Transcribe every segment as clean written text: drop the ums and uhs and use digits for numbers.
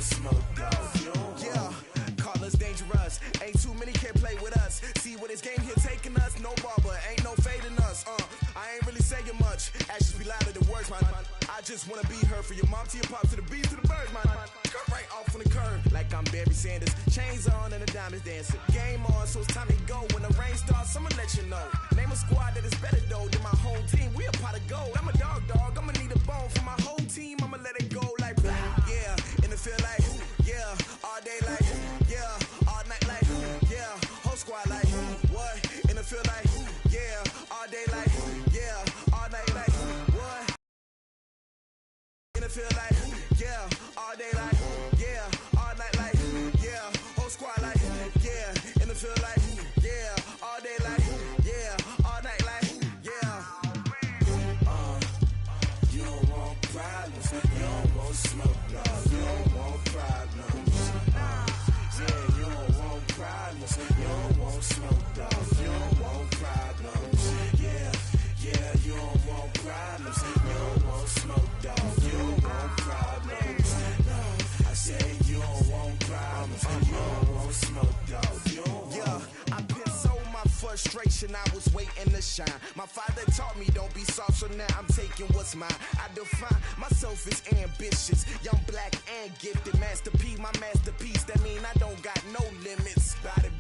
want smoke, dog. Yeah, call us dangerous. Ain't too many can play with us. See where this game here taking us. No barber, ain't no fading us. I ain't really saying much. Actions be louder than words, man. I just wanna be heard from your mom to your pop to the beat to the birds, man. Cut right off on the curb like I'm Barry Sanders. Chains on and the diamonds dancing. Game on, so it's time to go. When the rain starts, I'ma let you know. Name a squad that is better though than my whole team. We a pot of gold. I'm a dog. I'ma need a bone for my whole team. I'ma let it go like blah. Yeah, and it feel like yeah, all day like yeah, all night like yeah, whole squad like what? And it feel like yeah, all day like yeah, all night like what? And it feel like yeah, all day like yeah, all night like yeah, whole squad like yeah, and it feel like yeah, all day like yeah, all night like yeah. You don't want problems, you don't want smoke, dog. You don't want problems. Yeah, you don't want problems, you don't want smoke, dog. You don't want problems. Yeah, you don't want problems, you don't want smoke, dog. You don't want problems. No, I say you don't want problems, you don't want smoke, dog. You don't want. Yeah, I pissed so my frustration, I was waiting to shine. My father taught me don't be soft, so now I'm taking what's mine. I define myself as ambitious, young, black, and gifted. Master P, my masterpiece, that mean I don't got no limits. Bout it,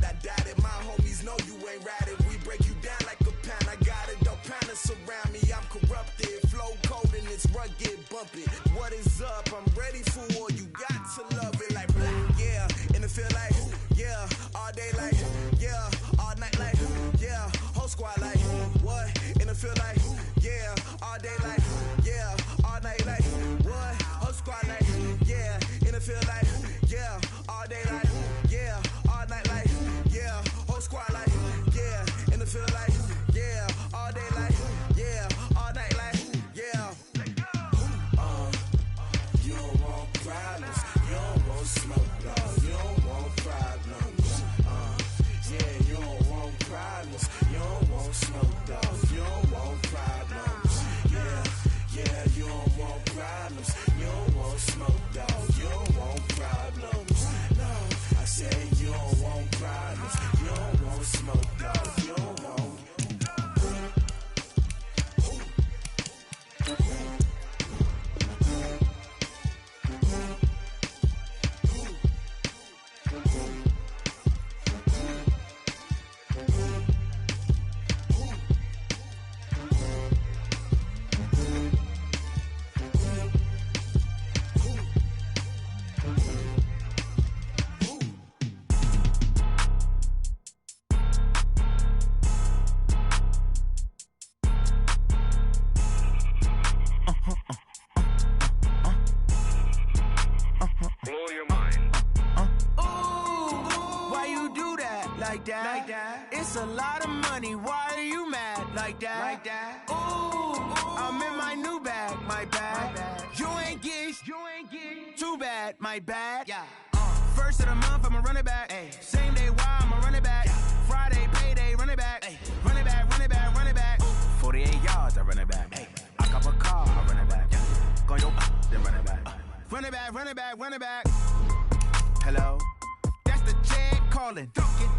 I doubt it. My homies know you ain't ratted. We break you down like a pound. I got it, don't pound to surround me. I'm corrupted, flow cold and it's rugged, bumpy. What is up? I'm ready for war. You got to love it like blah. Yeah, and it feel like yeah, all day like yeah, all night like yeah, whole squad like what? And it feel like yeah, all day like yeah, all night like what? Whole squad like yeah, and it feel like yeah, all day like yeah, all night like yeah, whole squad like yeah, and it feel like yeah, all day like yeah, all night like yeah. You don't want problems, you don't want smoke, dog. You don't want problems. Yeah, you don't want problems, you don't want smoke, dog. You don't want problems. Yeah, you don't want problems, you don't want smoke, dog. You don't want problems. No, I say you don't want problems, you don't want smoke, dog. You don't want. Like that. It's a lot of money. Why are you mad like that? Ooh, I'm in my new bag, my bad. You ain't get too bad, my bad. Yeah. First of the month, I'ma run it back. Ay. Same day, why I'ma run it back. Friday, payday, run it back. Ay. Run it back, run it back, run it back. 48 yards, I run it back. Ay. I cop a car, I run it back. Go your then run it back. Run it back, run it back, run it back. Hello? That's the check calling.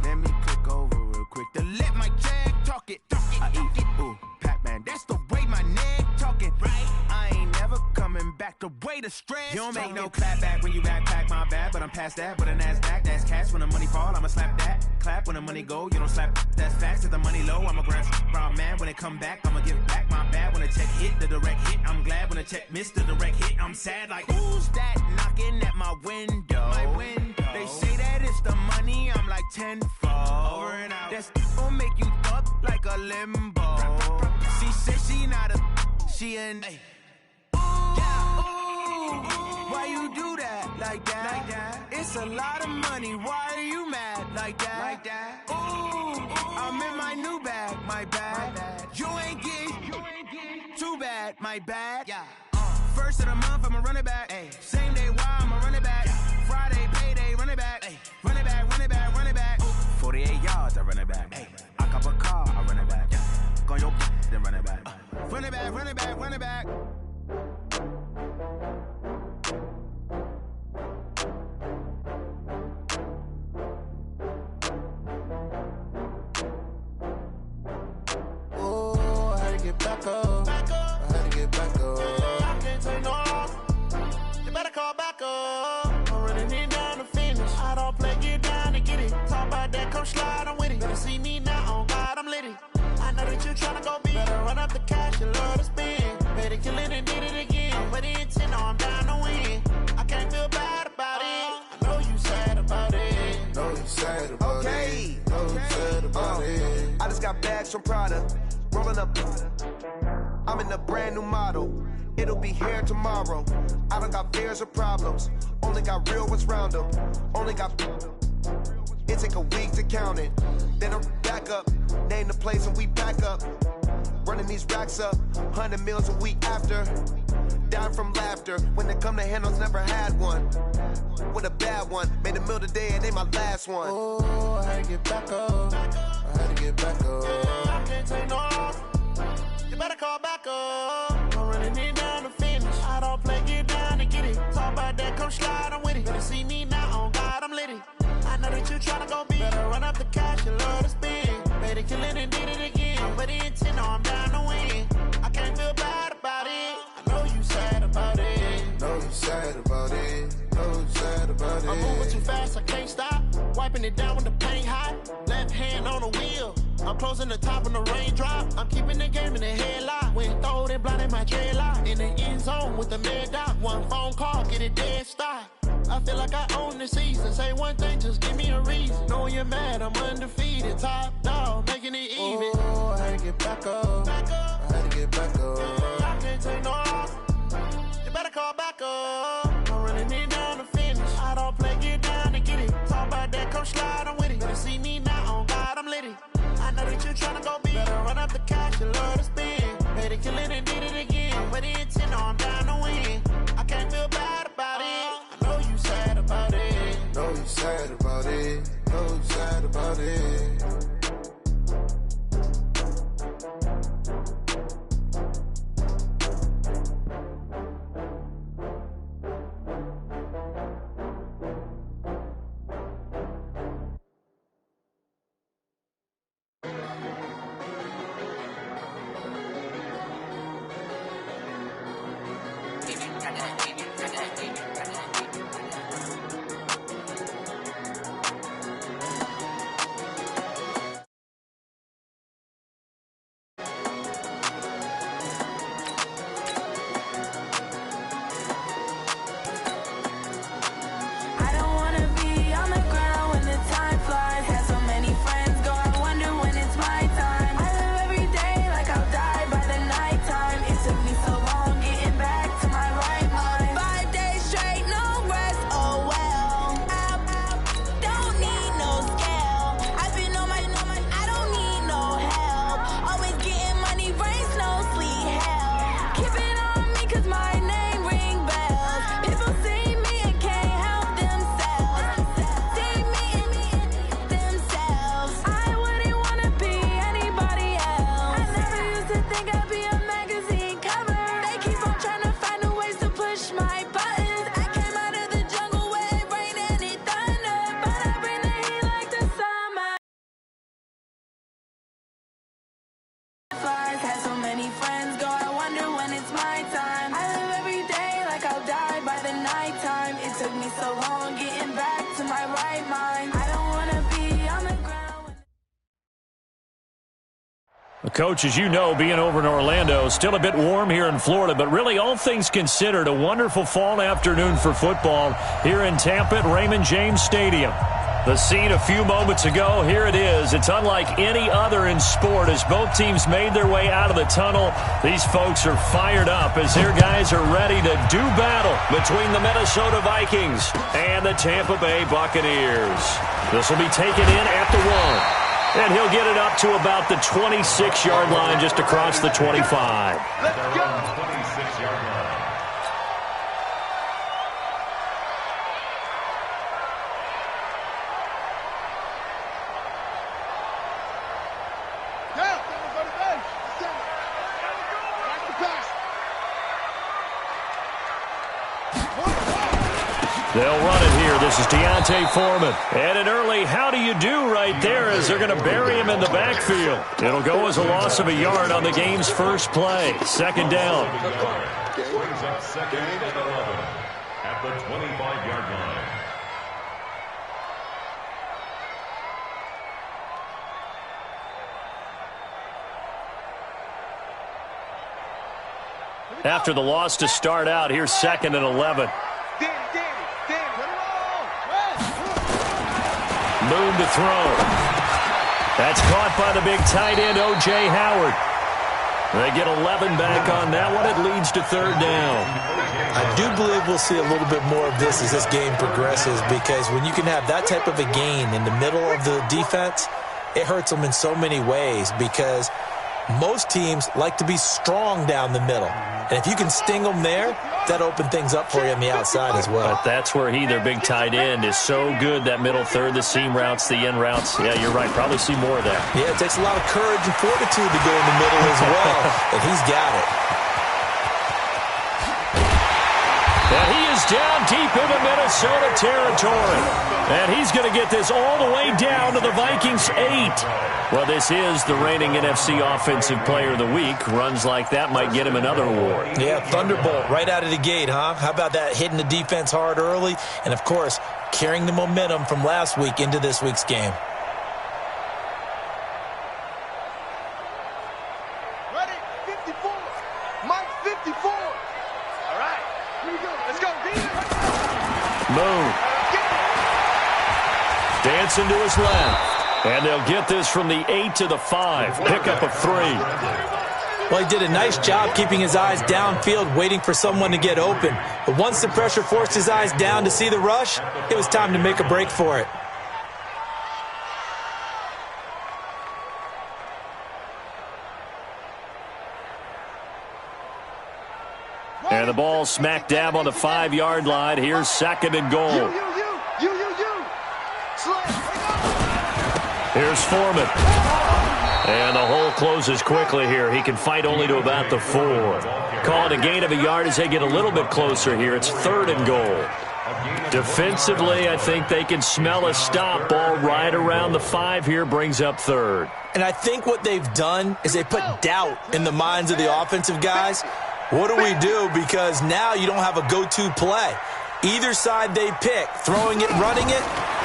Let me click over real quick to let my check talk it. I eat it, ooh, Pac-Man. That's the way my neck talking. Right? I ain't never coming back the way the stress. You don't make no clap back when you backpack, my bad, but I'm past that. With a NASDAQ, that's cash. When the money fall, I'ma slap that. Clap when the money go, you don't slap. That's facts. If the money low, I'ma grab brown man. When it come back, I'ma give back my bad. When the check hit, the direct hit. I'm glad when the check missed the direct hit. I'm sad like, who's that knocking at my window? My window. They say that it's the money, I'm like tenfold. Over and out. That's gon' make you up like a limbo. She said she not a, she an. Ooh, why you do that like that? It's a lot of money, why are you mad like that? Ooh, I'm in my new bag, my bad. You ain't get too bad, my bad. Yeah. First of the month, I'ma run it back. Ay. Same day, why I'ma run it back. Friday, payday, run it back. Ay. Run it back, run it back, run it back. 48 yards, I run it back. Ay. I cop a car, I run it back. Go your then run it back. Run it back, run it back, run it back. come slide, I'm with it. Better see me now, on God, I'm litty. I know that you tryna go big. Better run up the cash, you love to spend. Better kill it and did it again. Put it in 10, no, I'm down to win. I can't feel bad about it. I know you sad about it. Know you sad about it. Know you sad about it. I just got bags from Prada. Rolling up. I'm in a brand new model. It'll be here tomorrow. I don't got fears or problems. Only got real ones round them. Only got. It take a week to count it. Then I'm back up. Name the place and we back up. Running these racks up. 100 meals a week after. Down from laughter. When they come to handles, never had one. With a bad one. Made a meal today and ain't my last one. Oh, I had to get back up. I had to get back up. Yeah, I can't take no loss. You better call back up. I'm running it down to finish. I don't play, get down to get it. Talk about that, come slide, I'm with it. Better see me now, on God, I'm litty. I know that you tryna go big. Better run up the cash, you love to spend. Better kill it and did it again. Put it in 10, no, I'm down to win. I can't feel bad about it. I know you sad about it. Know you sad about it. Know you sad about it. I'm moving too fast, I can't stop. Wiping it down with the paint hot. Left hand on the wheel. I'm closing the top when the raindrop. I'm keeping the game in the headlock. When throwed and blinded my dreadlock. In the end zone with the mad dot. One phone call, get it dead stop. I feel like I own the season. Say one thing, just give me a reason. Knowing you're mad, I'm undefeated. Top dog, making it even. Oh, I had to get back up. I had to get back up. I can't take no loss. You better call back up. I'm running it down to finish. I don't play, get down to get it. Talk about that, come slide, I'm with it. Better see me now, on God, I'm litty. I know that you tryna go big. Better run up the cash, you love to spend. Better kill it and did it again. Put it in 10, no, I'm down to win. I can't feel bad about it. I know you sad about it. Know you sad about it. Know you sad about it. Coach, as you know, being over in Orlando, still a bit warm here in Florida, but really all things considered, a wonderful fall afternoon for football here in Tampa at Raymond James Stadium. The scene a few moments ago, here it is. It's unlike any other in sport as both teams made their way out of the tunnel. These folks are fired up as their guys are ready to do battle between the Minnesota Vikings and the Tampa Bay Buccaneers. This will be taken in at the 1. And he'll get it up to about the 26-yard line just across the 25. Let's go! 26-yard line. They'll run it here. This is Deontay Foreman. And an early how do you do right there as they're going to bury him in the backfield. It'll go as a loss of a yard on the game's first play. Second down. Brings up second and 11 at the 25-yard line. After the loss to start out, here's 2nd and 11. Moon to throw. That's caught by the big tight end, O.J. Howard. They get 11 back on that one. It leads to 3rd down. I do believe we'll see a little bit more of this as this game progresses, because when you can have that type of a gain in the middle of the defense, it hurts them in so many ways, because most teams like to be strong down the middle. And if you can sting them there, that opens things up for you on the outside as well. But that's where their big tight end, is so good, that middle third, the seam routes, the in routes. Yeah, you're right. Probably see more of that. Yeah, it takes a lot of courage and fortitude to go in the middle as well, and he's got it. And he is down deep into Minnesota territory. And he's going to get this all the way down to the Vikings 8. Well, this is the reigning NFC Offensive Player of the Week. Runs like that might get him another award. Yeah, thunderbolt right out of the gate, huh? How about that, hitting the defense hard early? And, of course, carrying the momentum from last week into this week's game. Ready? 54. Mike, 54. All right. Here we go. Let's go. Moon. Dancing to his left. And they'll get this from the 8 to the 5. Pickup of 3. Well, he did a nice job keeping his eyes downfield, waiting for someone to get open. But once the pressure forced his eyes down to see the rush, it was time to make a break for it. And the ball smack dab on the 5-yard line. Here's 2nd and goal. Here's Foreman. And the hole closes quickly here. He can fight only to about the 4. Call it a gain of a yard as they get a little bit closer here. It's 3rd and goal. Defensively, I think they can smell a stop. Ball right around the 5 here, brings up 3rd. And I think what they've done is they put doubt in the minds of the offensive guys. What do we do? Because now you don't have a go-to play. Either side they pick, throwing it, running it,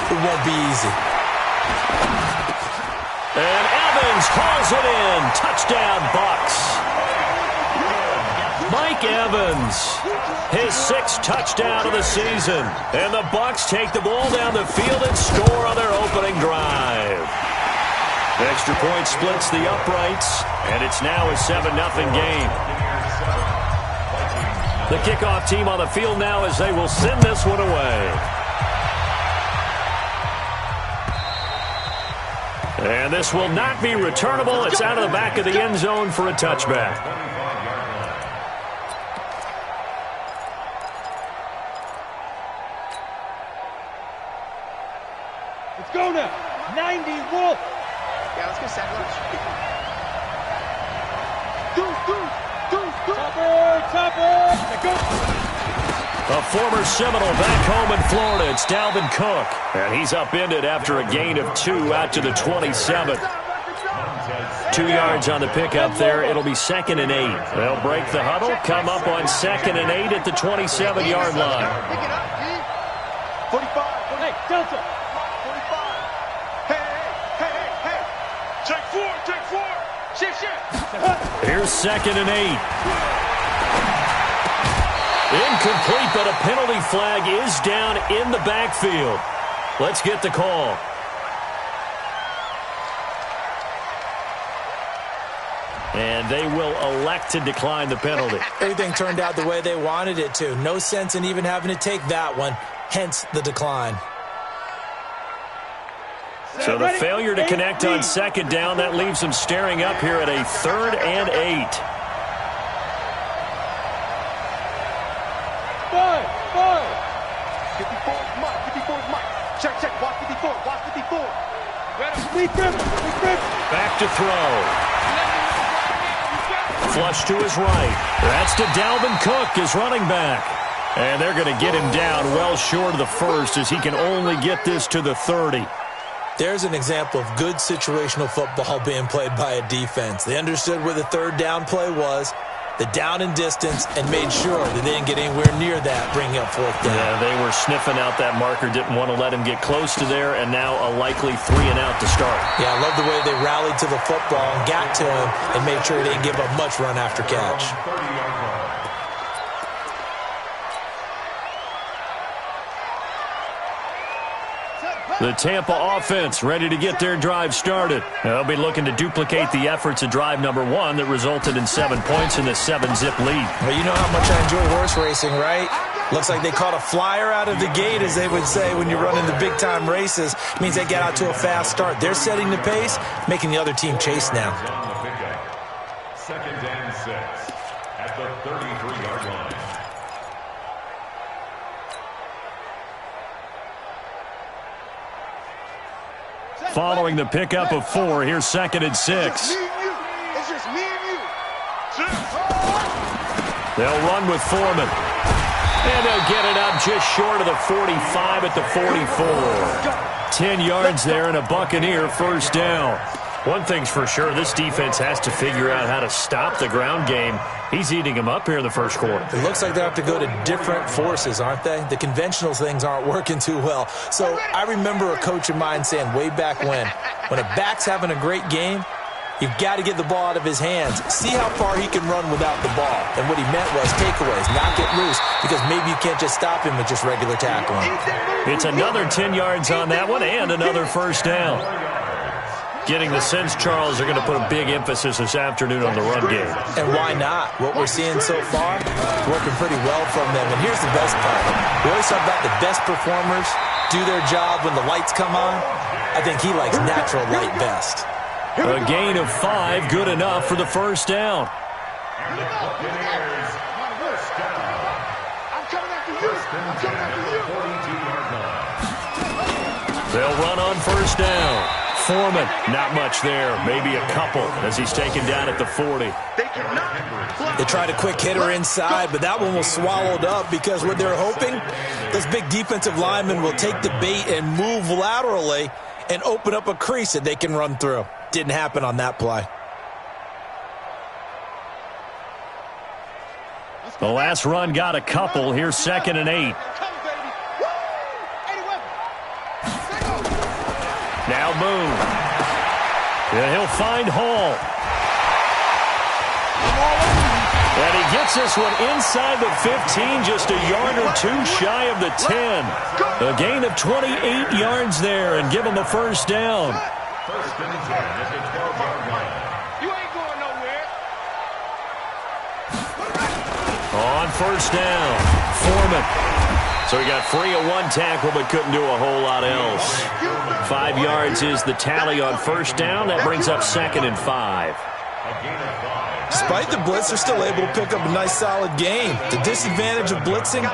it won't be easy. And Evans hauls it in. Touchdown, Bucs. Mike Evans, his 6th touchdown of the season. And the Bucs take the ball down the field and score on their opening drive. Extra point splits the uprights, and it's now a 7-0 game. The kickoff team on the field now as they will send this one away. And this will not be returnable. It's out of the back of the end zone for a touchback. Let's go now. 90 Wolf. Yeah, let's go sack lunch. Topper. Go. A former Seminole back home in Florida. It's Dalvin Cook. And he's upended after a gain of 2 out to the 27. 2 yards on the pickup there. It'll be 2nd and 8. They'll break the huddle, come up on 2nd and 8 at the 27-yard line. Pick it up, G. 45. Hey, Delta. 45. Hey. Take 4. Shift. Here's 2nd and 8. Incomplete, but a penalty flag is down in the backfield. Let's get the call. And they will elect to decline the penalty. Everything turned out the way they wanted it to. No sense in even having to take that one, hence the decline. So the failure to connect on 2nd down, that leaves them staring up here at a 3rd and 8. 5. 54 is Mike. Check. Watch 54. Weak grip. Back to throw. Flush to his right. That's to Dalvin Cook, his running back. And they're going to get him down well short of the 1st as he can only get this to the 30. There's an example of good situational football being played by a defense. They understood where the 3rd down play was, the down and distance, and made sure that they didn't get anywhere near that, bringing up 4th down. Yeah, they were sniffing out that marker, didn't want to let him get close to there, and now a likely 3 and out to start. Yeah, I love the way they rallied to the football and got to him and made sure they didn't give up much run after catch. The Tampa offense ready to get their drive started. They'll be looking to duplicate the efforts of drive number 1 that resulted in 7 points in the 7-zip lead. Well, you know how much I enjoy horse racing, right? Looks like they caught a flyer out of the gate, as they would say when you're running the big-time races. It means they get out to a fast start. They're setting the pace, making the other team chase now. Second and 6 at the 33-yard line. Following the pickup of 4, here's 2nd and 6. It's just me and you. They'll run with Foreman. And they'll get it up just short of the 45 at the 44. 10 yards there and a Buccaneer first down. One thing's for sure, this defense has to figure out how to stop the ground game. He's eating them up here in the first quarter. It looks like they have to go to different forces, aren't they? The conventional things aren't working too well. So I remember a coach of mine saying way back when a back's having a great game, you've got to get the ball out of his hands. See how far he can run without the ball. And what he meant was takeaways, not get loose, because maybe you can't just stop him with just regular tackling. It's another 10 yards on that one and another first down. Getting the sense, Charles, are going to put a big emphasis this afternoon on the run game. And why not? What we're seeing so far, working pretty well from them. And here's the best part. We always talk about the best performers do their job when the lights come on. I think he likes natural light best. A gain of 5, good enough for the first down. And the Buccaneers, first down. I'm coming after you. I'm coming after you. 42-yard line. They'll run on first down. Foreman, not much there. Maybe a couple as he's taken down at the 40. They tried a quick hitter inside, but that one was swallowed up because what they're hoping, those big defensive linemen will take the bait and move laterally and open up a crease that they can run through. Didn't happen on that play. The last run got a couple. Here's 2nd and 8. Now Boone. And he'll find Hall. And he gets this one inside the 15, just a yard or 2 shy of the 10. A gain of 28 yards there and give him a first down. First and 10 at the 12-yard line. You ain't going nowhere. On first down, Foreman. So he got free of 1 tackle but couldn't do a whole lot else. 5 yards is the tally on first down. That brings up 2nd and 5. Despite the blitz, they're still able to pick up a nice solid gain. The disadvantage of blitzing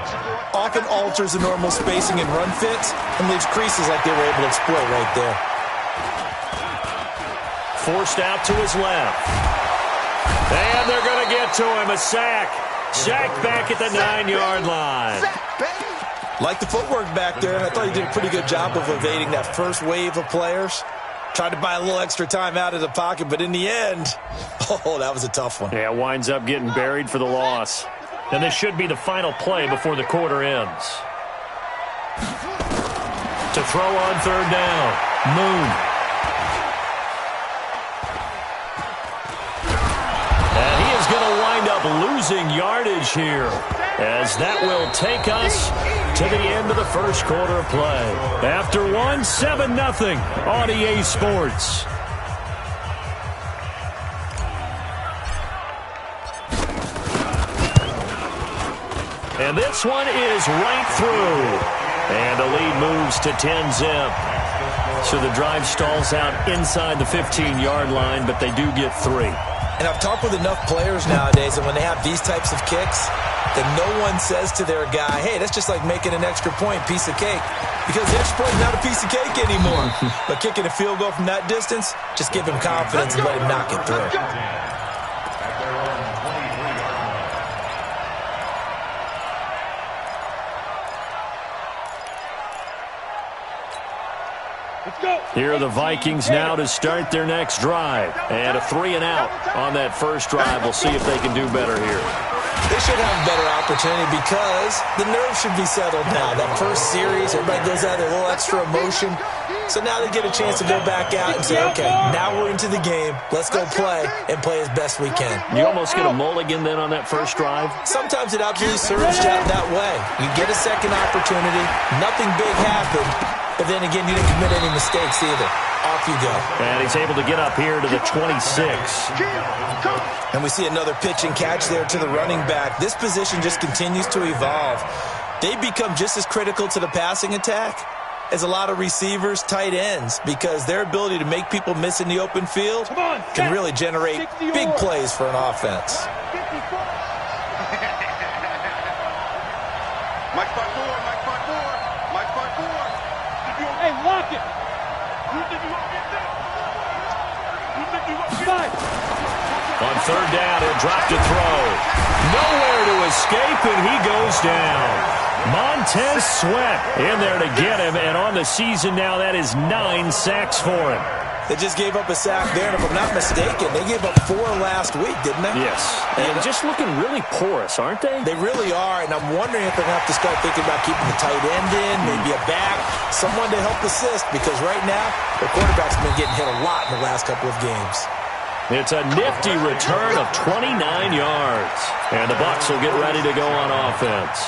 often alters the normal spacing and run fits and leaves creases like they were able to exploit right there. Forced out to his left. And they're going to get to him. A sack. Sacked back at the 9-yard line. Like the footwork back there, I thought he did a pretty good job of evading that first wave of players. Tried to buy a little extra time out of the pocket, but in the end, oh, that was a tough one. Yeah, winds up getting buried for the loss. And this should be the final play before the quarter ends. To throw on third down, Moon. And he is going to wind up losing yardage here, as that will take us to the end of the first quarter of play. After 7-0 on EA Sports. And this one is right through. And the lead moves to 10-zip. So the drive stalls out inside the 15-yard line, but they do get 3. And I've talked with enough players nowadays, and when they have these types of kicks, that no one says to their guy, hey, that's just like making an extra point, piece of cake. Because the extra point is not a piece of cake anymore. But kicking a field goal from that distance, just give him confidence and let him knock it through. Here are the Vikings now to start their next drive. And a 3-and-out on that first drive. We'll see if they can do better here. They should have a better opportunity because the nerves should be settled now. That first series, everybody goes out there, a little extra emotion. So now they get a chance to go back out and say, okay, now we're into the game. Let's go play and play as best we can. You almost get a mulligan then on that first drive? Sometimes it absolutely serves you out that way. You get a second opportunity. Nothing big happened. But then again, you didn't commit any mistakes either. Off you go. And he's able to get up here to the 26. And we see another pitch and catch there to the running back. This position just continues to evolve. They become just as critical to the passing attack as a lot of receivers, tight ends, because their ability to make people miss in the open field can really generate big plays for an offense. Mike 5-4, Mike 5-4, Mike 5-4. Hey, lock it. You think you won't get that? You think you won't get that? On third down, he'll drop to throw. Nowhere to escape, and he goes down. Montez Sweat in there to get him, and on the season now, that is 9 sacks for him. They just gave up a sack there, and if I'm not mistaken, they gave up 4 last week, didn't they? Yes. And just looking really porous, aren't they? They really are, and I'm wondering if they're going to have to start thinking about keeping the tight end in, maybe a back, someone to help assist, because right now, the quarterback's been getting hit a lot in the last couple of games. It's a nifty return of 29 yards, and the Bucs will get ready to go on offense.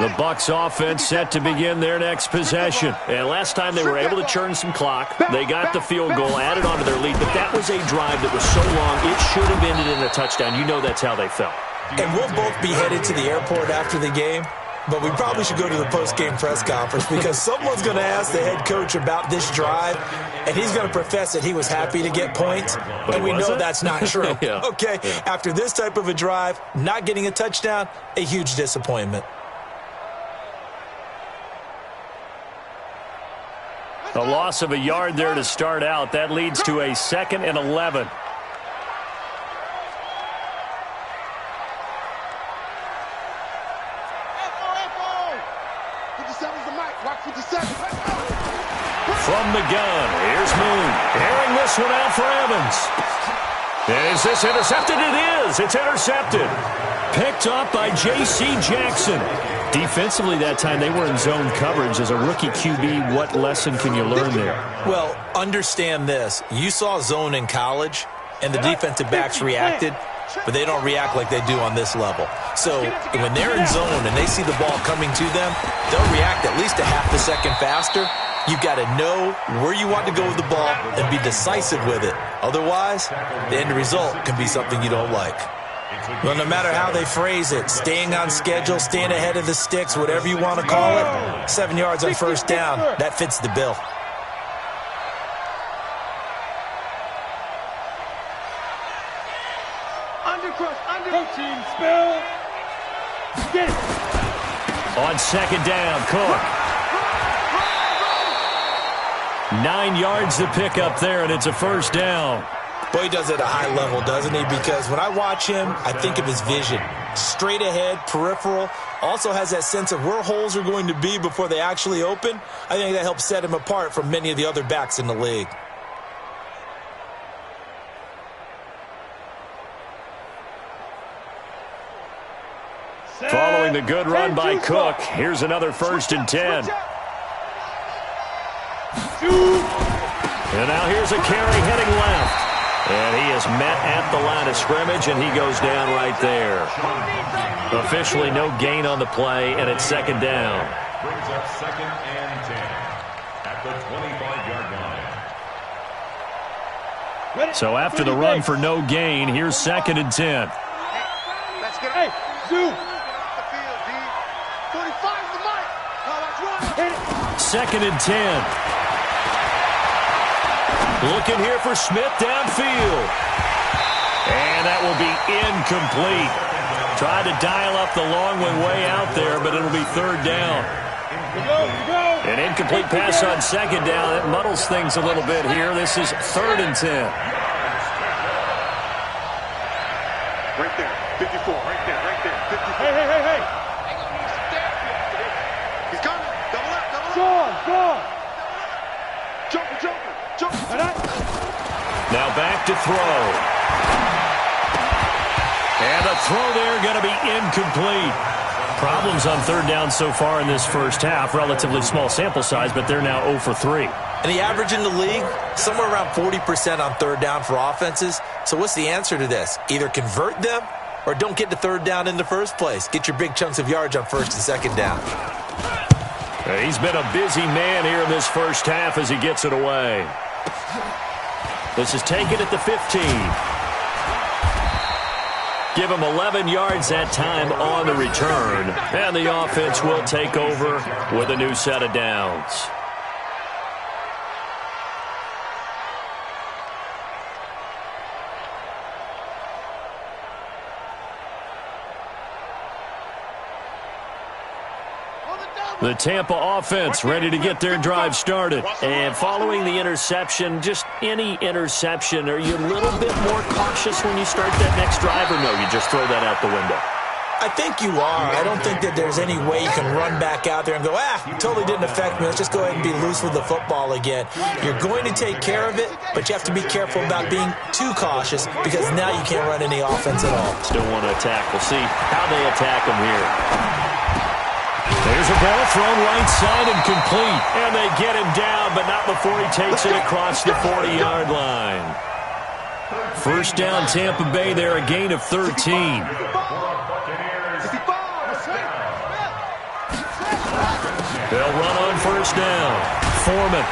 The Bucs offense set to begin their next possession. And last time they were able to churn some clock. They got the field goal, added on to their lead. But that was a drive that was so long, it should have ended in a touchdown. You know that's how they felt. And we'll both be headed to the airport after the game. But we probably should go to the post-game press conference because someone's going to ask the head coach about this drive, and he's going to profess that he was happy to get points, and we know that's not true. Yeah. Okay, after this type of a drive, not getting a touchdown, a huge disappointment. A loss of a yard there to start out. That leads to a 2nd and 11. From the gun, here's Moon. Airing this one out for Evans. And is this intercepted? It is. It's intercepted. Picked up by J.C. Jackson. Defensively that time, they were in zone coverage. As a rookie QB, what lesson can you learn there? Well, understand this. You saw zone in college, and the defensive backs reacted, but they don't react like they do on this level. So when they're in zone and they see the ball coming to them, they'll react at least a half a second faster. You've got to know where you want to go with the ball and be decisive with it. Otherwise, the end result can be something you don't like. Well, no matter how they phrase it, staying on schedule, staying ahead of the sticks, whatever you want to call it, 7 yards on first down, that fits the bill. Team spill. Get it. On second down, Cook. 9 yards to pick up there, and it's a first down. Boy, he does it at a high level, doesn't he? Because when I watch him, I think of his vision. Straight ahead, peripheral. Also has that sense of where holes are going to be before they actually open. I think that helps set him apart from many of the other backs in the league. Following the good run by Cook, here's another 1st and 10. And now here's a carry heading left. And he is met at the line of scrimmage, and he goes down right there. Officially no gain on the play, and it's 2nd down. Brings up 2nd and 10 at the 25-yard line. So after the run for no gain, here's 2nd and 10. Let's get it. Hey, Zoo. 2nd and 10. Looking here for Smith downfield. And that will be incomplete. Tried to dial up the long way out there, but it'll be 3rd down. An incomplete pass on 2nd down. It muddles things a little bit here. This is 3rd and 10. Right there. 54. Right there. 54. Hey. He's coming. Double up. Go on. Jumper. Now back to throw. And a throw there going to be incomplete. Problems on 3rd down so far in this first half. Relatively small sample size, but they're now 0 for 3. And the average in the league, somewhere around 40% on 3rd down for offenses. So what's the answer to this? Either convert them or don't get to third down in the first place. Get your big chunks of yards on first and second down. He's been a busy man here in this first half as he gets it away. This is taken at the 15. Give him 11 yards that time on the return. And the offense will take over with a new set of downs. The Tampa offense ready to get their drive started. And following the interception, just any interception, are you a little bit more cautious when you start that next drive, or no, you just throw that out the window? I think you are. I don't think that there's any way you can run back out there and go, totally didn't affect me. Let's just go ahead and be loose with the football again. You're going to take care of it, but you have to be careful about being too cautious because now you can't run any offense at all. Still want to attack. We'll see how they attack them here. There's a ball thrown right side and complete. And they get him down, but not before he takes it across the 40-yard line. First down, Tampa Bay there, a gain of 13. They'll run on first down. Foreman.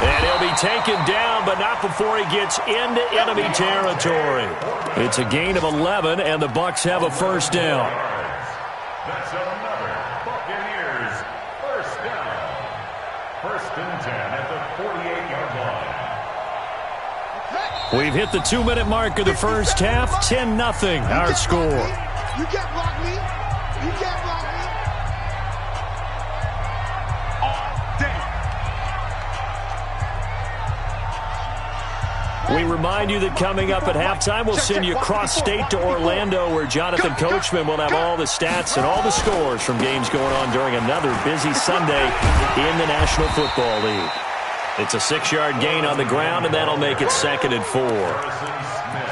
And he'll be taken down, but not before he gets into enemy territory. It's a gain of 11, and the Bucs have a first down. That's another Buccaneers first down. First and 10 at the 48-yard line. We've hit the 2-minute mark of the first half. 10-0 our score. You can't block me. You can't block me. We remind you that coming up at halftime, we'll send you cross-state to Orlando, where Jonathan Coachman will have all the stats and all the scores from games going on during another busy Sunday in the National Football League. It's a 6-yard gain on the ground, and that'll make it 2nd and 4.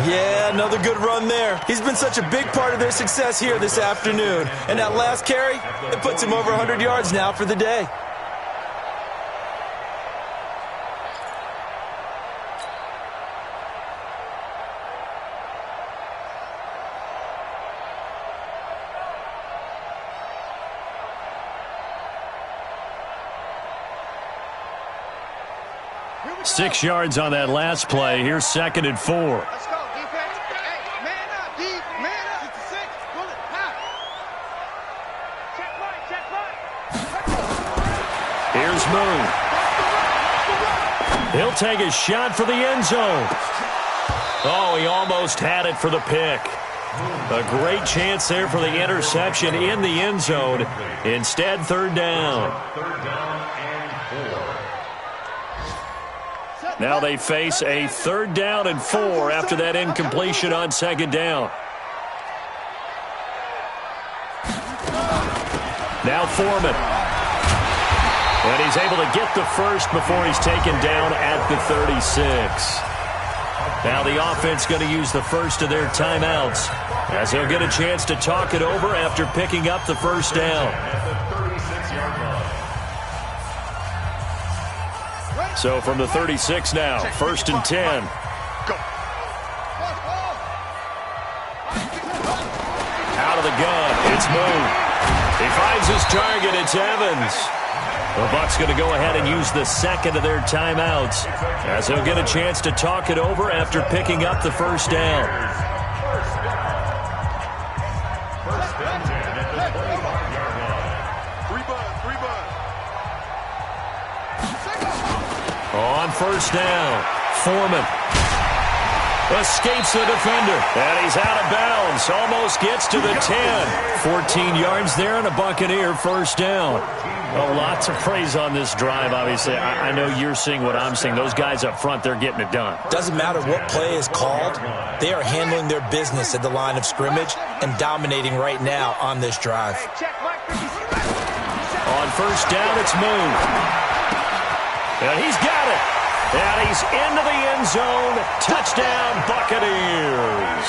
Yeah, another good run there. He's been such a big part of their success here this afternoon. And that last carry, it puts him over 100 yards now for the day. Here 6 yards on that last play. Here's 2nd and 4. Let's go, defense. Hey, man up, D. Man up. 66. Pull it. High. Check right, check right. Here's Moon. He'll take a shot for the end zone. Oh, he almost had it for the pick. A great chance there for the interception in the end zone. Instead, 3rd down. Now they face a 3rd down and 4 after that incompletion on 2nd down. Now Foreman. And he's able to get the first before he's taken down at the 36. Now the offense going to use the first of their timeouts as they'll get a chance to talk it over after picking up the first down. So from the 36 now, 1st and 10. Out of the gun, it's Moon. He finds his target, it's Evans. The Bucs going to go ahead and use the 2nd of their timeouts as they'll get a chance to talk it over after picking up the first down. On first down, Foreman escapes the defender, and he's out of bounds. Almost gets to the 10. 14 yards there and a Buccaneer first down. Oh, lots of praise on this drive, obviously. I know you're seeing what I'm seeing. Those guys up front, they're getting it done. Doesn't matter what play is called. They are handling their business at the line of scrimmage and dominating right now on this drive. On first down, it's Moon. And he's got it. And he's into the end zone. Touchdown, Buccaneers.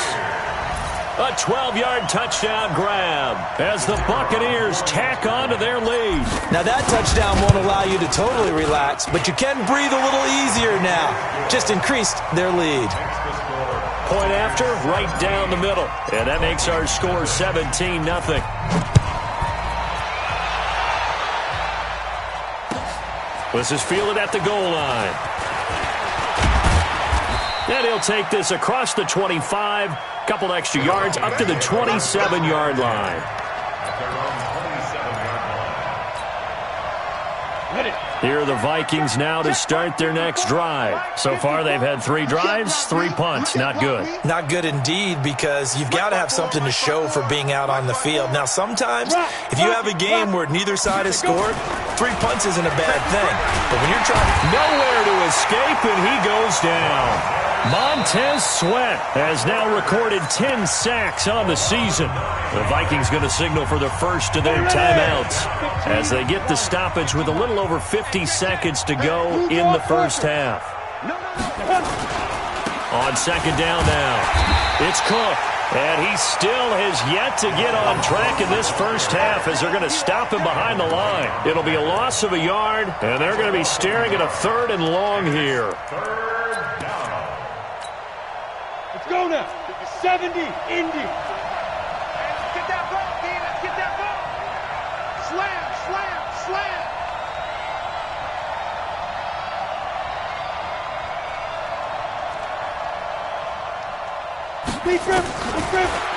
A 12-yard touchdown grab as the Buccaneers tack on to their lead. Now that touchdown won't allow you to totally relax, but you can breathe a little easier now. Just increased their lead. Point after, right down the middle. And that makes our score 17-0. This is fielded at the goal line. And he'll take this across the 25. Couple extra yards up to the 27-yard line. Here are the Vikings now to start their next drive. So far, they've had 3 drives, 3 punts. Not good. Not good indeed, because you've got to have something to show for being out on the field. Now, sometimes, if you have a game where neither side has scored, 3 punts isn't a bad thing. But when you're trying nowhere to escape, and he goes down. Montez Sweat has now recorded 10 sacks on the season. The Vikings going to signal for the first of their timeouts as they get the stoppage with a little over 50 seconds to go in the first half. On second down now, it's Cook. And he still has yet to get on track in this first half as they're going to stop him behind the line. It'll be a loss of a yard, and they're going to be staring at a 3rd and long here. Go now. 70, Indy. Get that ball, Dean. Let's get that ball. Slam, slam, slam.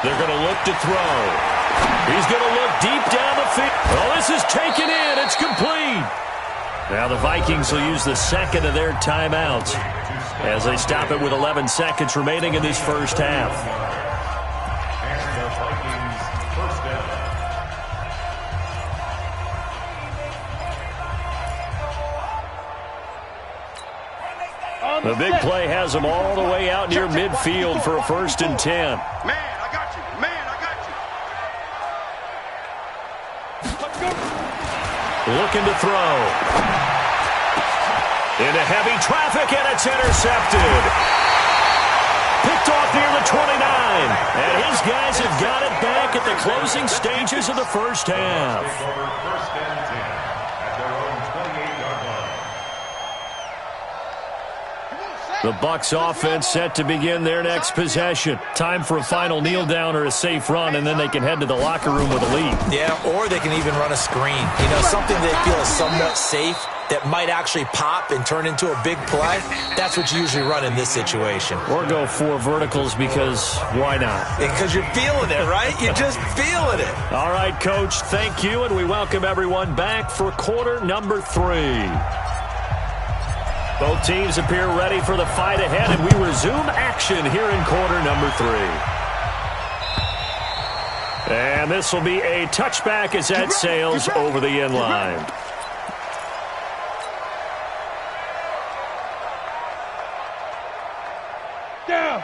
They're going to look to throw. He's going to look deep down the field. Oh, this is taken in. It's complete. Now the Vikings will use the second of their timeouts as they stop it with 11 seconds remaining in this first half. The big play has them all the way out near midfield for a 1st and 10. Man, I got you. Man, I got you. Looking to throw. Into heavy traffic, and it's intercepted. Picked off near the 29. And his guys have got it back at the closing stages of the first half. First and 10 at their own 28-yard line. The Bucs offense set to begin their next possession. Time for a final kneel down or a safe run, and then they can head to the locker room with a lead. Yeah, or they can even run a screen. You know, something they feel is somewhat safe that might actually pop and turn into a big play. That's what you usually run in this situation. Or go 4 verticals because why not? Because you're feeling it, right? You're just feeling it. All right, Coach, thank you, and we welcome everyone back for quarter number 3. Both teams appear ready for the fight ahead, and we resume action here in quarter number 3. And this will be a touchback as that sails over the end line.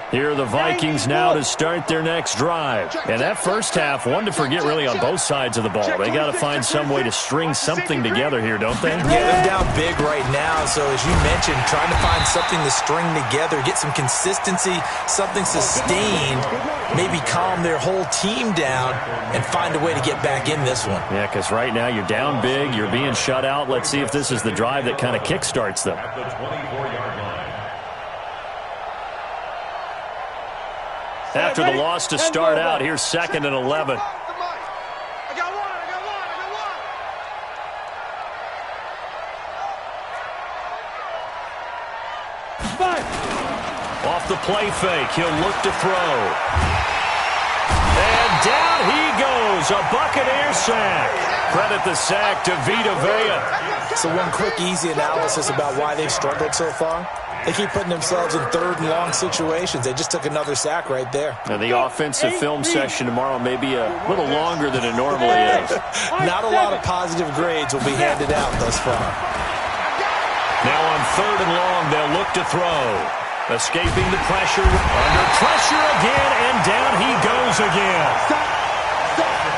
Here are the Vikings now to start their next drive. And that first half, one to forget really on both sides of the ball. They got to find some way to string something together here, don't they? Yeah, they're down big right now. So as you mentioned, trying to find something to string together, get some consistency, something sustained, maybe calm their whole team down and find a way to get back in this one. Yeah, because right now you're down big, you're being shut out. Let's see if this is the drive that kind of kickstarts them. At the 24-yard line. After the loss to start out, here's 2nd and 11. I got one. Off the play fake, he'll look to throw. And down he goes, a Buccaneer sack. Credit the sack to Vita Vea. So one quick, easy analysis about why they've struggled so far. They keep putting themselves in 3rd and long situations. They just took another sack right there. And the offensive film session tomorrow may be a little longer than it normally is. Not a lot of positive grades will be handed out thus far. Now on 3rd and long, they'll look to throw. Escaping the pressure, under pressure again, and down he goes again.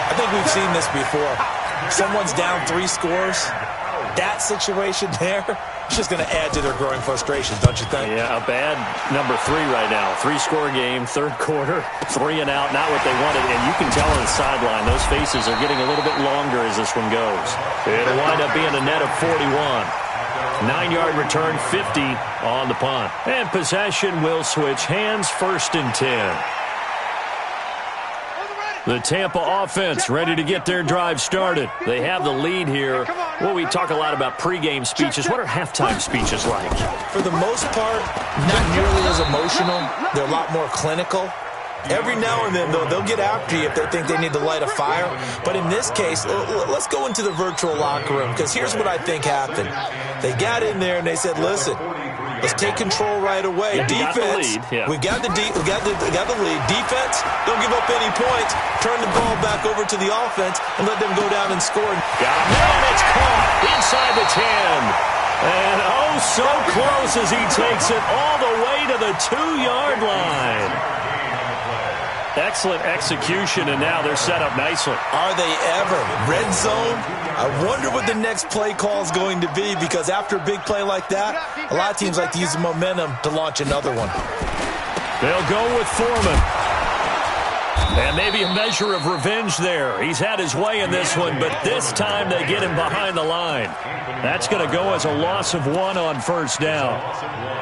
I think we've seen this before. Someone's down 3 scores. That situation there, it's just going to add to their growing frustration, don't you think? Yeah, a bad number 3 right now. 3-score game, 3rd quarter, 3 and out, not what they wanted. And you can tell on the sideline, those faces are getting a little bit longer as this one goes. It'll wind up being a net of 41. 9-yard return, 50 on the punt. And possession will switch hands, 1st and 10. The Tampa offense ready to get their drive started. They have the lead here. Well, we talk a lot about pregame speeches. What are halftime speeches like? For the most part, not nearly as emotional. They're a lot more clinical. Every now and then, though, they'll get after you if they think they need to light a fire. But in this case, let's go into the virtual locker room, because here's what I think happened. They got in there and they said, listen, let's take control right away. Defense, we got the lead. Defense, don't give up any points. Turn the ball back over to the offense and let them go down and score. Got him. And it's caught inside the 10. And oh, so close as he takes it all the way to the 2-yard line. Excellent execution, and now they're set up nicely. Are they ever? Red zone? I wonder what the next play call is going to be, because after a big play like that, a lot of teams like to use the momentum to launch another one. They'll go with Foreman. And maybe a measure of revenge there. He's had his way in this one, but this time they get him behind the line. That's going to go as a loss of 1 on 1st down.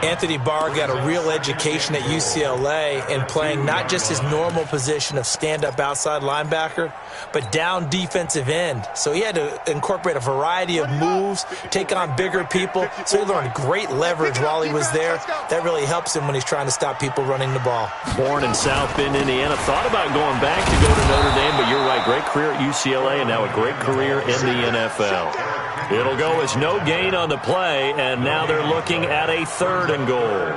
Anthony Barr got a real education at UCLA in playing not just his normal position of stand-up outside linebacker, but down defensive end. So he had to incorporate a variety of moves, take on bigger people. So he learned great leverage while he was there. That really helps him when he's trying to stop people running the ball. Born in South Bend, Indiana. Thought about going back to go to Notre Dame, but you're right. Great career at UCLA and now a great career in the NFL. It'll go as no gain on the play, and now they're looking at a 3rd and goal.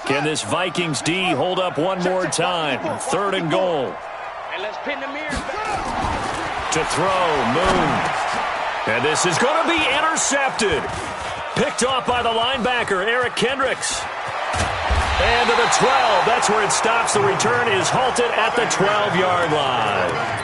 Can this Vikings D hold up one more time? 3rd and goal. To throw, Moon. And this is going to be intercepted. Picked off by the linebacker, Eric Kendricks. And to the 12. That's where it stops. The return is halted at the 12-yard line.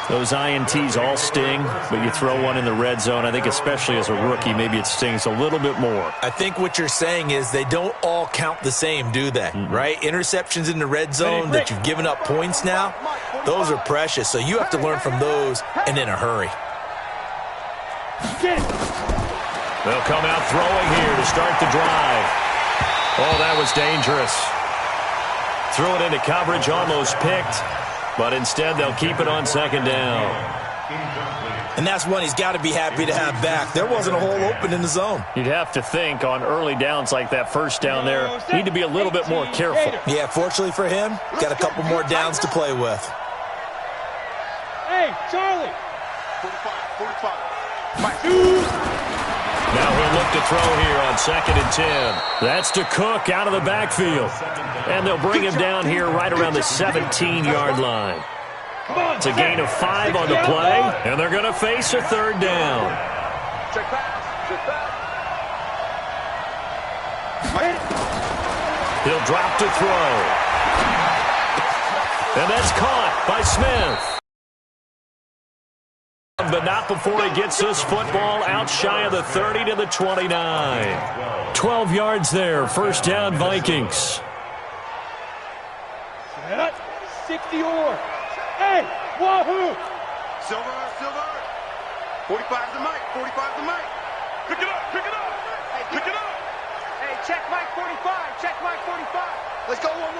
Those INTs all sting, but you throw one in the red zone. I think especially as a rookie, maybe it stings a little bit more. I think what you're saying is they don't all count the same, do they? Right? Interceptions in the red zone that you've given up points now, those are precious. So you have to learn from those and in a hurry. They'll come out throwing here to start the drive. Oh, that was dangerous. Threw it into coverage, almost picked. But instead, they'll keep it on 2nd down. And that's one he's got to be happy to have back. There wasn't a hole open in the zone. You'd have to think on early downs like that 1st down there, need to be a little bit more careful. Yeah, fortunately for him, got a couple more downs to play with. Hey, Charlie. 45. Now he'll look to throw here on 2nd and 10. That's to Cook out of the backfield. And they'll bring him down here right around the 17-yard line. It's a gain of 5 on the play, and they're going to face a 3rd down. He'll drop to throw. And that's caught by Smith. But not before he gets this football out shy of the 30 to the 29. 12 yards there, 1st down Vikings. 60 or. Hey, wahoo! Silver. 45's the mic. Pick it up. Hey, pick it up. Hey, check mic 45. Let's go, one.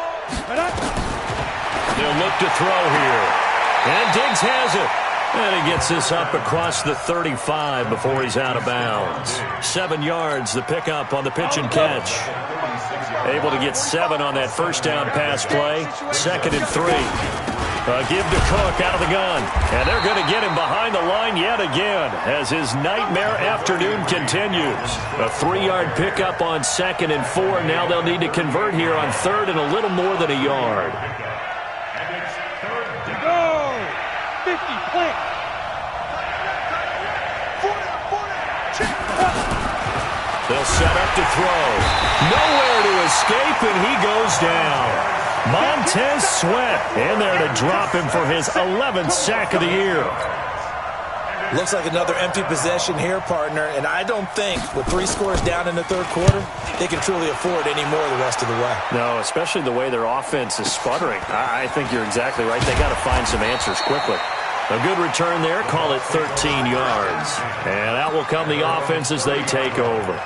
They'll look to throw here. And Diggs has it. And he gets this up across the 35 before he's out of bounds. 7 yards, the pickup on the pitch and catch. Able to get 7 on that 1st down pass play. 2nd and 3. Give to Cook out of the gun. And they're going to get him behind the line yet again as his nightmare afternoon continues. A 3-yard pickup on 2nd and 4. Now they'll need to convert here on 3rd and a little more than a yard. Go! 50, plant. 40. They'll set up to throw. Nowhere to escape, and he goes down. Montez Sweat in there to drop him for his 11th sack of the year. Looks like another empty possession here, partner, and I don't think with 3 scores down in the 3rd quarter, they can truly afford any more the rest of the way. No, especially the way their offense is sputtering. I think you're exactly right. They got to find some answers quickly. A good return there. Call it 13 yards. And out will come the offense as they take over.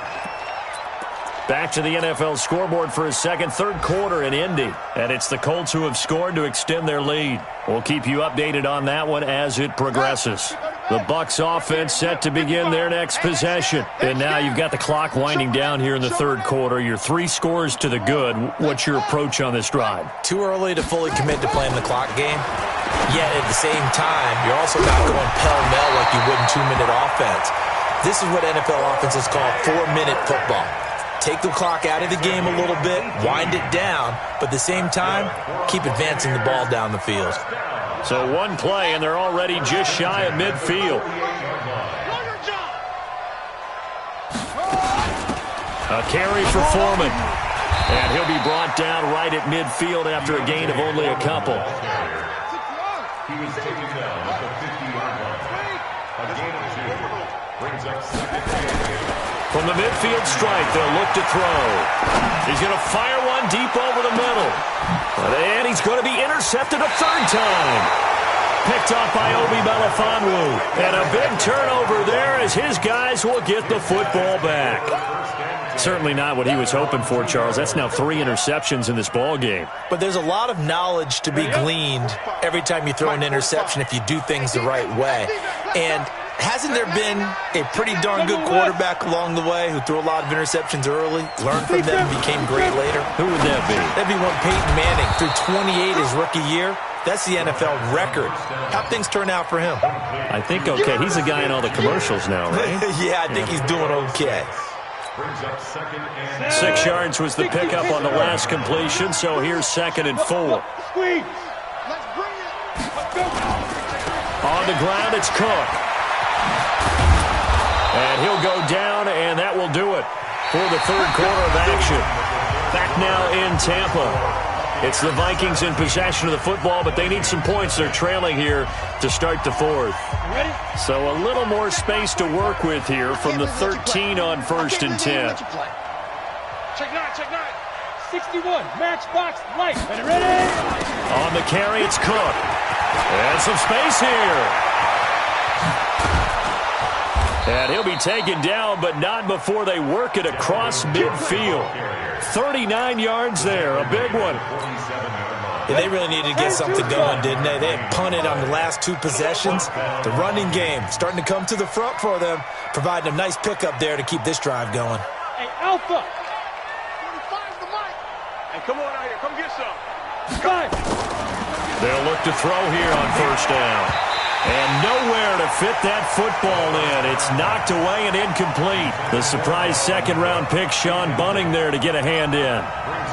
Back to the NFL scoreboard for a third quarter in Indy. And it's the Colts who have scored to extend their lead. We'll keep you updated on that one as it progresses. The Bucs offense set to begin their next possession. And now you've got the clock winding down here in the third quarter. You're 3 scores to the good. What's your approach on this drive? Too early to fully commit to playing the clock game. Yet at the same time, you're also not going pell-mell like you would in 2-minute offense. This is what NFL offenses call 4-minute football. Take the clock out of the game a little bit, wind it down, but at the same time, keep advancing the ball down the field. So one play, and they're already just shy of midfield. A carry for Foreman. And he'll be brought down right at midfield after a gain of only a couple. He was taken down at the 50-yard line. A gain of 2 brings up second down. From the midfield stripe, they'll look to throw. He's going to fire one deep over the middle. And he's going to be intercepted a third time. Picked off by Obi Melifonwu. And a big turnover there as his guys will get the football back. Certainly not what he was hoping for, Charles. That's now 3 interceptions in this ball game. But there's a lot of knowledge to be gleaned every time you throw an interception if you do things the right way. And hasn't there been a pretty darn good quarterback along the way who threw a lot of interceptions early, learned from them, and became great later? Who would that be? That'd be one Peyton Manning. Threw 28 his rookie year. That's the NFL record. How'd things turn out for him? I think okay. He's a guy in all the commercials now, right? Yeah, I think he's doing okay. 6 yards was the pickup on the last completion, so here's 2nd and 4. On the ground, it's Cook. And he'll go down, and that will do it for the third quarter of action. Back now in Tampa. It's the Vikings in possession of the football, but they need some points. They're trailing here to start the fourth. So a little more space to work with here from the 13 on 1st and 10. Check 9. 61, matchbox, light. Ready? On the carry, it's Cook. And some space here. And he'll be taken down, but not before they work it across midfield. 39 yards there, a big one. Yeah, they really needed to get something going, didn't they? They had punted on the last 2 possessions. The running game starting to come to the front for them, providing a nice pickup there to keep this drive going. Hey, Alpha. 45's the mic. Hey, come on out here. Come get some. Five. They'll look to throw here on 1st down. And nowhere to fit that football in. It's knocked away and incomplete. The surprise 2nd-round pick, Sean Bunting, there to get a hand in.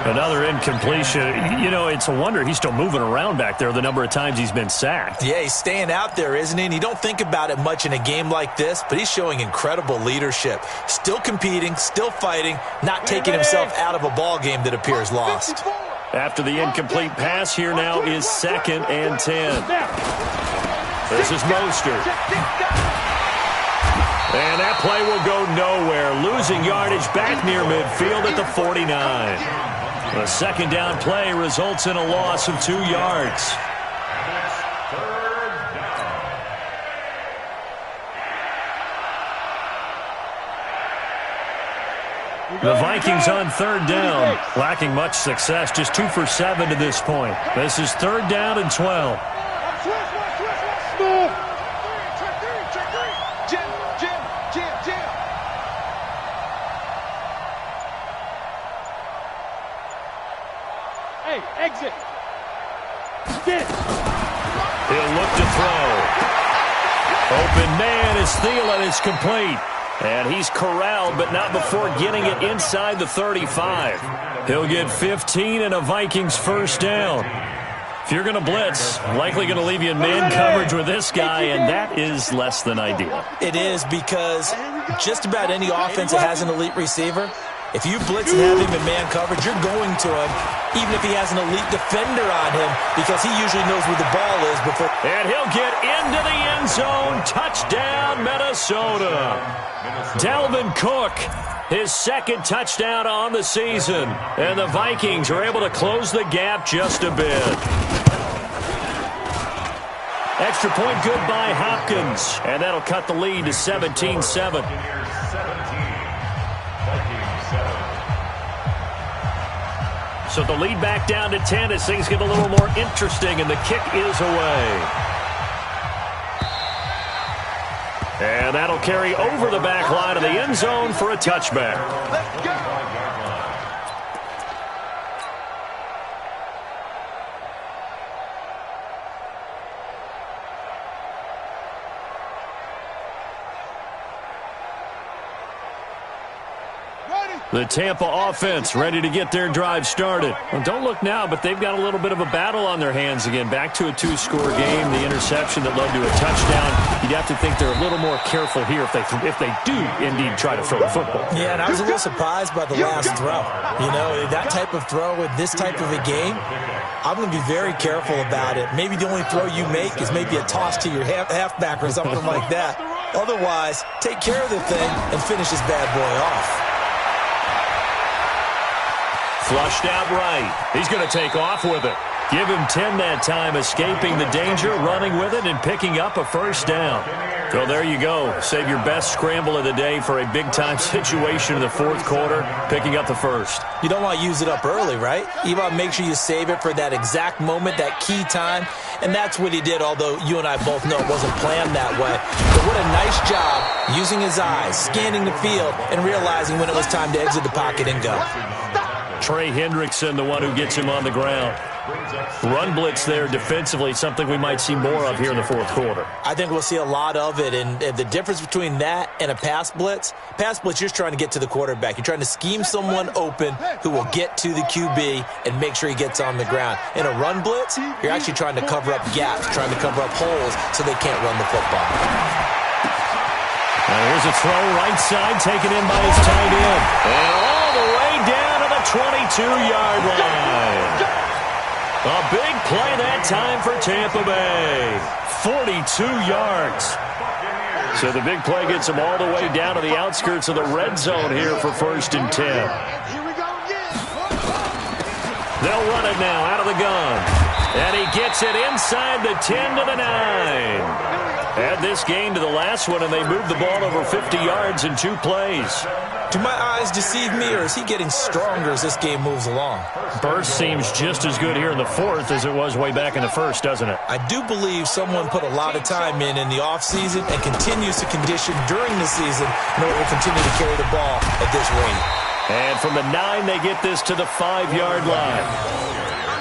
Another incompletion. You know, it's a wonder he's still moving around back there the number of times he's been sacked. Yeah, he's staying out there, isn't he? And you don't think about it much in a game like this, but he's showing incredible leadership. Still competing, still fighting, not taking himself out of a ball game that appears lost. After the incomplete pass, here now is 2nd and 10. This is Mostert. And that play will go nowhere. Losing yardage back near midfield at the 49. The 2nd down play results in a loss of 2 yards. The Vikings on 3rd down, lacking much success, just 2 for 7 to this point. This is 3rd down and 12. Hey, exit. Get it. He'll look to throw. Open man is Thielen. It's complete. And he's corralled, but not before getting it inside the 35. He'll get 15 and a Vikings 1st down. If you're going to blitz, likely going to leave you in man coverage with this guy, and that is less than ideal. It is, because just about any offense that has an elite receiver, if you blitz and have him in man coverage, you're going to him, even if he has an elite defender on him, because he usually knows where the ball is before. And he'll get into the end zone. Touchdown, Minnesota. Dalvin Cook, his 2nd touchdown on the season. And the Vikings are able to close the gap just a bit. Extra point good by Hopkins. And that'll cut the lead to 17-7. So the lead back down to 10 as things get a little more interesting, and the kick is away. And that'll carry over the back line of the end zone for a touchback. Let's go. The Tampa offense ready to get their drive started. Well, don't look now, but they've got a little bit of a battle on their hands again. Back to a two-score game, the interception that led to a touchdown. You'd have to think they're a little more careful here if they do indeed try to throw the football. Yeah, and I was a little surprised by the last throw. You know, that type of throw with this type of a game, I'm going to be very careful about it. Maybe the only throw you make is maybe a toss to your halfback or something like that. Otherwise, take care of the thing and finish this bad boy off. Flushed out right. He's going to take off with it. Give him 10 that time, escaping the danger, running with it, and picking up a first down. So there you go. Save your best scramble of the day for a big-time situation in the fourth quarter, picking up the first. You don't want to use it up early, right? You want to make sure you save it for that exact moment, that key time, and that's what he did, although you and I both know it wasn't planned that way. But what a nice job using his eyes, scanning the field, and realizing when it was time to exit the pocket and go. Trey Hendrickson, the one who gets him on the ground. Run blitz there defensively, something we might see more of here in the fourth quarter. I think we'll see a lot of it, and the difference between that and a pass blitz, you're just trying to get to the quarterback. You're trying to scheme someone open who will get to the QB and make sure he gets on the ground. In a run blitz, you're actually trying to cover up gaps, trying to cover up holes so they can't run the football. Now here's a throw right side taken in by his tight end. And all the way down to the 22-yard line. A big play that time for Tampa Bay. 42 yards. So the big play gets him all the way down to the outskirts of the red zone here for 1st and 10. They'll run it now out of the gun. And he gets it inside the 10 to the 9. Add this game to the last one, and they moved the ball over 50 yards in 2 plays. Do my eyes deceive me, or is he getting stronger as this game moves along? Burst seems just as good here in the fourth as it was way back in the first, doesn't it? I do believe someone put a lot of time in the offseason and continues to condition during the season in order to continue to carry the ball at this rate. And from the 9, they get this to the 5-yard line.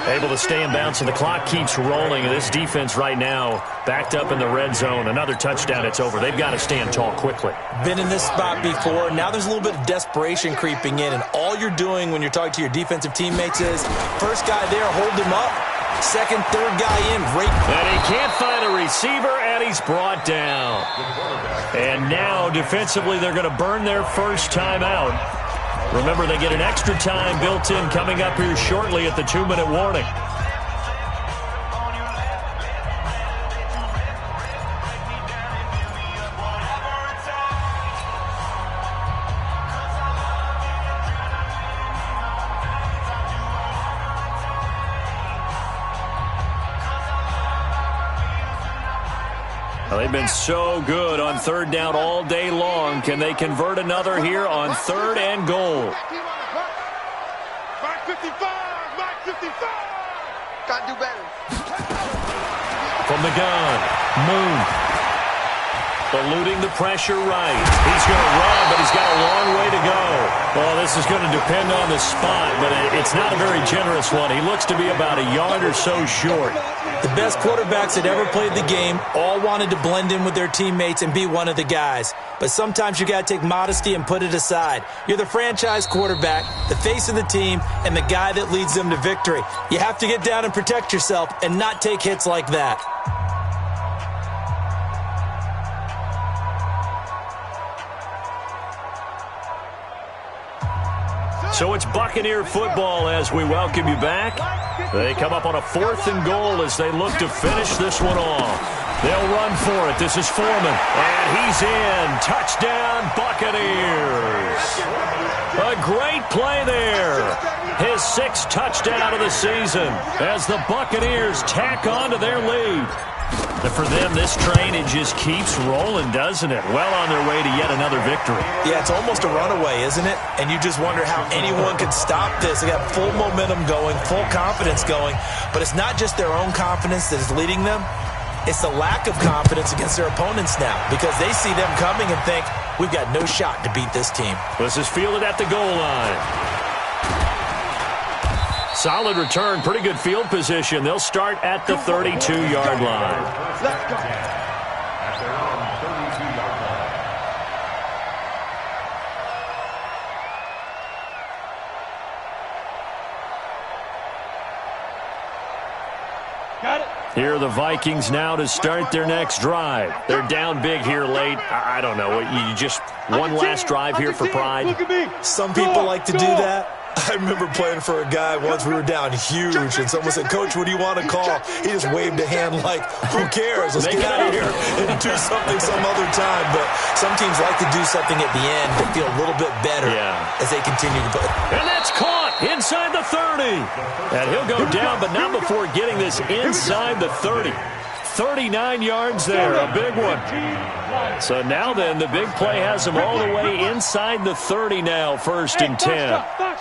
Able to stay in bounds, and the clock keeps rolling. And this defense right now backed up in the red zone. Another touchdown, it's over. They've got to stand tall quickly. Been in this spot before. Now there's a little bit of desperation creeping in, and all you're doing when you're talking to your defensive teammates is first guy there, hold him up. Second, third guy in, break. And he can't find a receiver, and he's brought down. And now defensively they're going to burn their first time out. Remember, they get an extra time built in coming up here shortly at the 2-minute warning. Well, they've been so good on third down all day long. Can they convert another here on 3rd and goal? Mark 55! Mark 55! Got to do better. From the gun, Moon. Eluding the pressure right. He's going to run, but he's got a long way to go. Well, this is going to depend on the spot, but it's not a very generous one. He looks to be about a yard or so short. The best quarterbacks that ever played the game all wanted to blend in with their teammates and be one of the guys. But sometimes you got to take modesty and put it aside. You're the franchise quarterback, the face of the team, and the guy that leads them to victory. You have to get down and protect yourself and not take hits like that. So it's Buccaneer football as we welcome you back. They come up on a 4th and goal as they look to finish this one off. They'll run for it. This is Foreman. And he's in. Touchdown, Buccaneers. A great play there. His 6th touchdown of the season as the Buccaneers tack on to their lead. And for them, this train, it just keeps rolling, doesn't it? Well on their way to yet another victory. Yeah, it's almost a runaway, isn't it? And you just wonder how anyone could stop this. They got full momentum going, full confidence going. But it's not just their own confidence that is leading them. It's the lack of confidence against their opponents now because they see them coming and think, we've got no shot to beat this team. This is fielded at the goal line. Solid return, pretty good field position. They'll start at the 32-yard line. Let's go. At their own 32-yard line. Got it. Here are the Vikings now to start their next drive. They're down big here late. I don't know. You just one last drive here for pride. Look at me. Some people like to do that. I remember playing for a guy once. We were down huge, and someone said, "Coach, what do you want to call?" He just waved a hand like, "Who cares? Let's get out of here and do something some other time." But some teams like to do something at the end to feel a little bit better as they continue to play. And that's caught inside the 30. And he'll go down, but not before getting this inside the 30. 39 yards there, a big one. So now then, the big play has him all the way inside the 30 now, 1st and 10. Back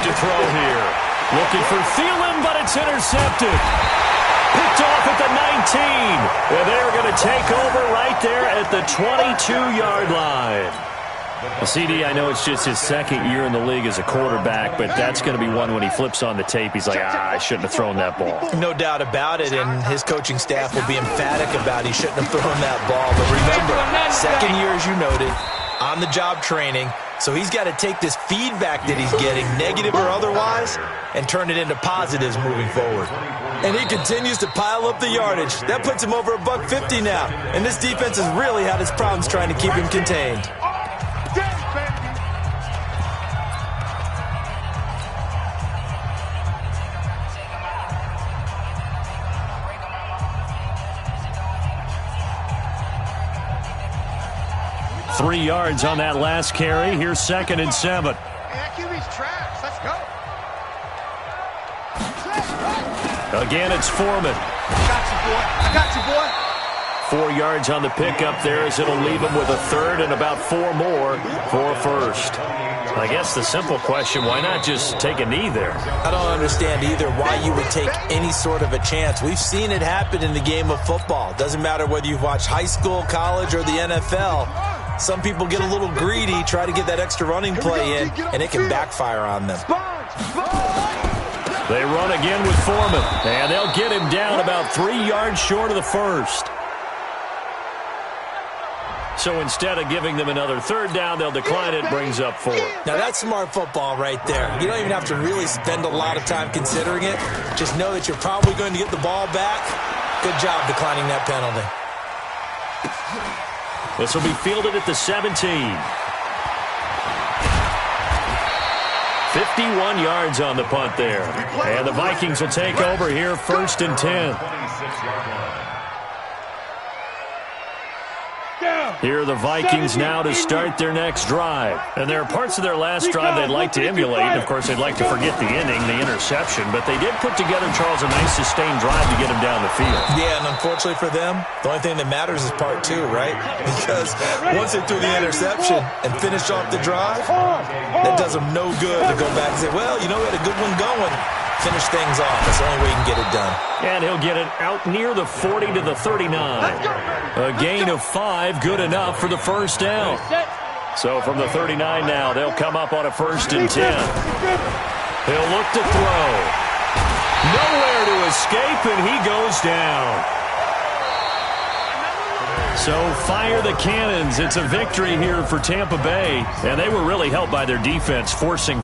to throw here. Looking for Thielen, but it's intercepted. Picked off at the 19. And they're going to take over right there at the 22-yard line. Well, CD, I know it's just his 2nd year in the league as a quarterback, but that's going to be one when he flips on the tape. He's like, I shouldn't have thrown that ball. No doubt about it, and his coaching staff will be emphatic about he shouldn't have thrown that ball. But remember, 2nd year, as you noted, on-the-job training. So he's got to take this feedback that he's getting, negative or otherwise, and turn it into positives moving forward. And he continues to pile up the yardage. That puts him over $150 now. And this defense has really had its problems trying to keep him contained. 3 yards on that last carry. Here's 2nd and 7. That QB's trash. Let's go. Again, it's Foreman. I got you, boy. 4 yards on the pickup there as it'll leave him with a 3rd and about 4 more for a 1st. I guess the simple question, why not just take a knee there? I don't understand either why you would take any sort of a chance. We've seen it happen in the game of football. Doesn't matter whether you've watched high school, college, or the NFL. Some people get a little greedy, try to get that extra running play in, and it can backfire on them. They run again with Foreman, and they'll get him down about 3 yards short of the 1st. So instead of giving them another 3rd down, they'll decline it, brings up 4. Now that's smart football right there. You don't even have to really spend a lot of time considering it. Just know that you're probably going to get the ball back. Good job declining that penalty. This will be fielded at the 17. 51 yards on the punt there. And the Vikings will take over here, 1st and 10. Here are the Vikings now to start their next drive. And there are parts of their last drive they'd like to emulate. And, of course, they'd like to forget the ending, the interception. But they did put together, Charles, a nice sustained drive to get him down the field. Yeah, and unfortunately for them, the only thing that matters is part 2, right? Because once they threw the interception and finished off the drive, that does them no good to go back and say, well, you know, we had a good one going. Finish things off. That's the only way you can get it done. And he'll get it out near the 40 to the 39. A gain of 5, good enough for the 1st down. So from the 39 now, they'll come up on a 1st and 10. He'll look to throw. Nowhere to escape, and he goes down. So fire the cannons. It's a victory here for Tampa Bay. And they were really helped by their defense, forcing